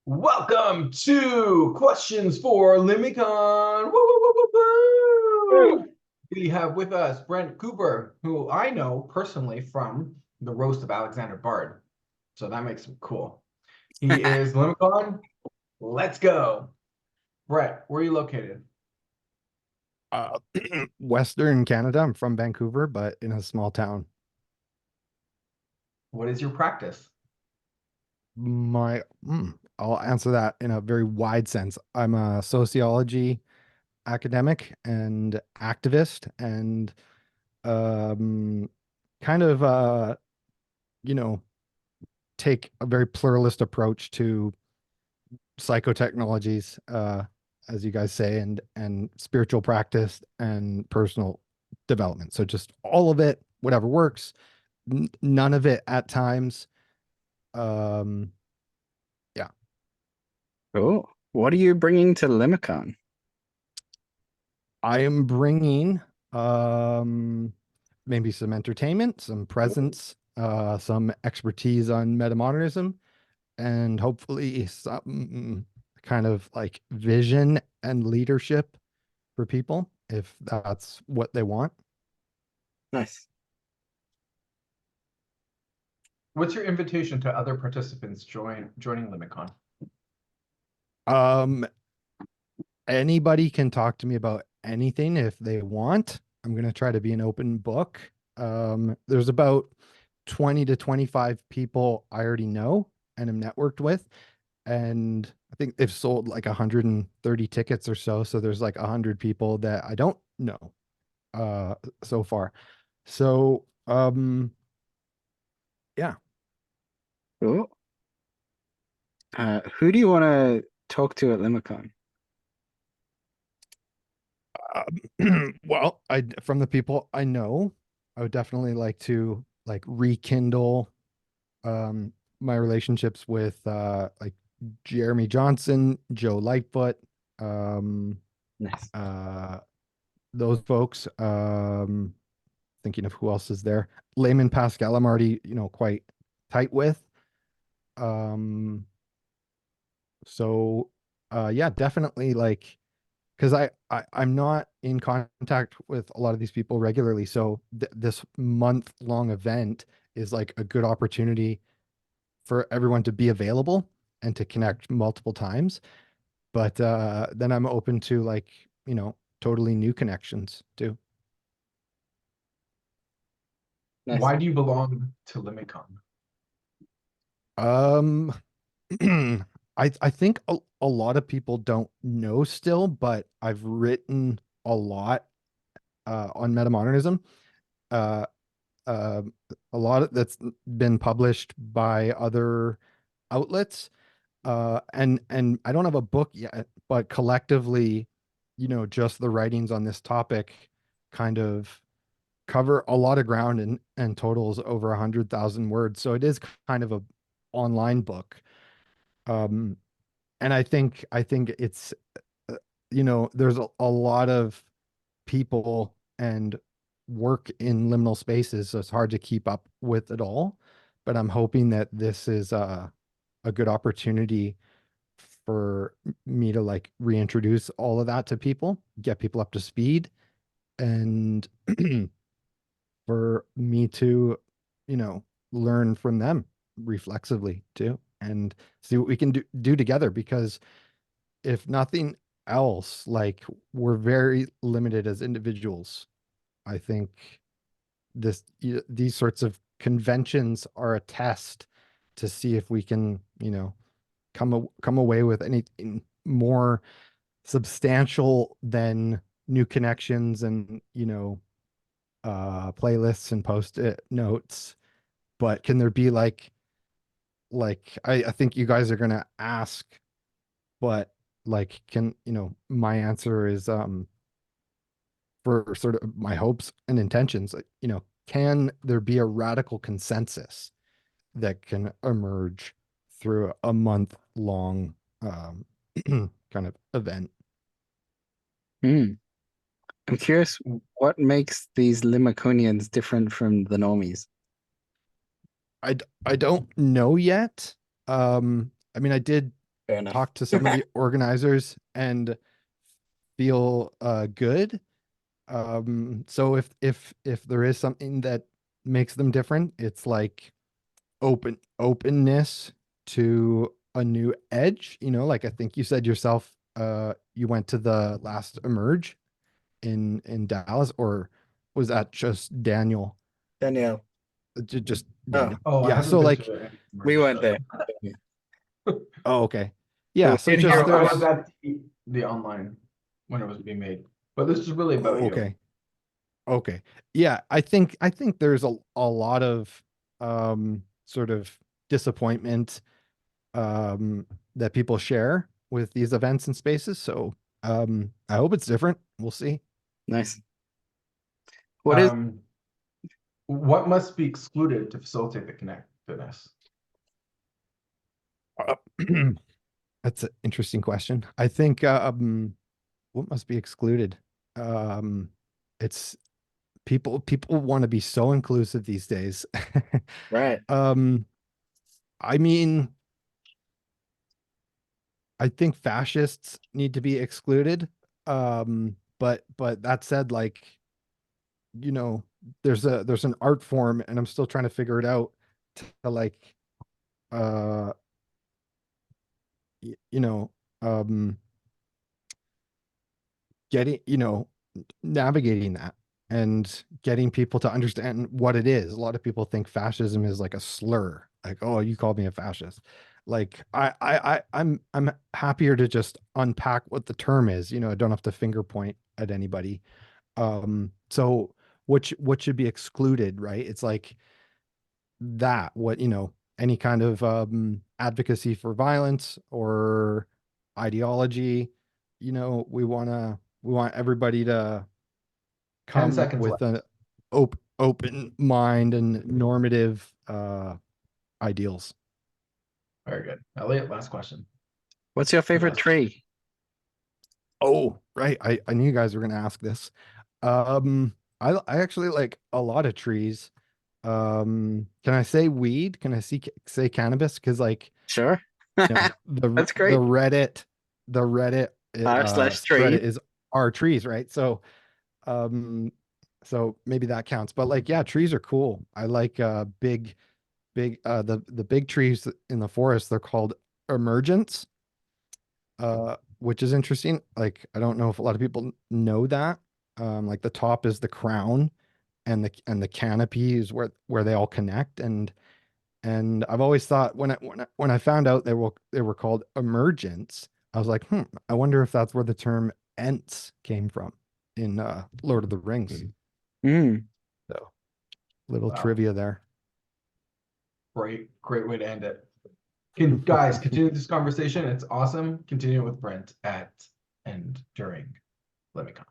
Welcome to Questions for Limicon. Woo, woo, woo, woo, woo. We have with us Brent Cooper, who I know personally from the roast of Alexander Bard. So that makes him cool. He is Limicon. Let's go. Brett, where are you located? Uh, Western Canada. I'm from Vancouver, but in a small town. What is your practice? I'll answer that in a very wide sense. I'm a sociology academic and activist, and um, kind of you know, take a very pluralist approach to psychotechnologies, as you guys say, and spiritual practice and personal development. So just all of it, whatever works, none of it at times. Um, yeah. Cool. What are you bringing to Limicon? I am bringing maybe some entertainment, some presence, some expertise on metamodernism, and hopefully some kind of like vision and leadership for people if that's what they want. Nice. What's your invitation to other participants joining Limicon? Um, Anybody can talk to me about anything if they want. I'm going to try to be an open book. There's about 20 to 25 people I already know and am networked with. And I think they've sold like 130 tickets or so. So there's like 100 people that I don't know so far. So yeah. Cool. Who do you want to talk to at Limicon? Well, I from the people I know, I would definitely like to like rekindle my relationships with like Jeremy Johnson, Joe Lightfoot, um Nice. uh those folks. Thinking of who else is there. Layman Pascal, I'm already, quite tight with. Um so yeah, definitely like because I'm not in contact with a lot of these people regularly. So this month long event is like a good opportunity for everyone to be available and to connect multiple times. But then I'm open to like, totally new connections too. Nice. Why do you belong to Limicon? Um, I think a lot of people don't know still, but I've written a lot on metamodernism. Uh, uh, a lot that's been published by other outlets. And I don't have a book yet, but collectively, just the writings on this topic kind of cover a lot of ground and totals over 100,000 words. So it is kind of a online book. Um, and I think it's there's a lot of people and work in liminal spaces, so it's hard to keep up with it all. But I'm hoping that this is a good opportunity for me to like reintroduce all of that to people, get people up to speed, and for me to, you know, learn from them reflexively too, and see what we can do together. Because if nothing else, like we're very limited as individuals. I think these sorts of conventions are a test to see if we can, come away with anything more substantial than new connections and, playlists and post-it notes. But can there be I think you guys are gonna ask, but like can, my answer is for sort of my hopes and intentions, like, can there be a radical consensus that can emerge through a month long kind of event? Hmm. I'm curious what makes these Limiconians different from the normies. I don't know yet. I mean, I did. Fair enough. talk to some of the organizers and feel good. So if there is something that makes them different, it's like openness to a new edge. Like I think you said yourself, you went to the last Emerge in Dallas, or was that just Daniel? Danielle. Just Oh, Daniel. Oh, I Yeah. haven't So been like, to it. we went there. oh, okay. So Yeah. we So did just hear I about was there's, at the online when it was being made. But this is really about oh, you. okay. Okay. Yeah, I think there's a lot of sort of disappointment that people share with these events and spaces. So I hope it's different. We'll see. nice. What is Um, what must be excluded to facilitate the connectedness? Uh, That's an interesting question. I think what must be excluded? Um it's people want to be so inclusive these days. right? Um I mean, I think fascists need to be excluded. But that said, like, you know, there's an art form, and I'm still trying to figure it out to like, uh, y- you know, um, getting, navigating that and getting people to understand what it is. A lot of people think fascism is like a slur, like, oh, you called me a fascist. Like I'm happier to just unpack what the term is. I don't have to finger point at anybody. So what should be excluded, right? It's like that, any kind of advocacy for violence or ideology, we want everybody to 10 come seconds with left. an open mind and normative ideals. Very good. Elliot, last question. What's your favorite Last- tree? Oh, right. I knew you guys were going to ask this. I actually like a lot of trees. Can I say weed? Can I say cannabis? Because like, Sure. the That's great. Reddit R/tree. subreddit is our trees, right? Um, so maybe that counts. But like, yeah, trees are cool. I like big the big trees in the forest. They're called emergents, which is interesting. Like, I don't know if a lot of people know that. Like the top is the crown, and the canopy is where they all connect. And I've always thought when I found out they were called emergents, I was like, I wonder if that's where the term Ents came from in Lord of the Rings. Mm. So little Wow. trivia there. Great way to end it. Guys, continue this conversation. It's awesome. Continue it with Brent at and during LemmyCon.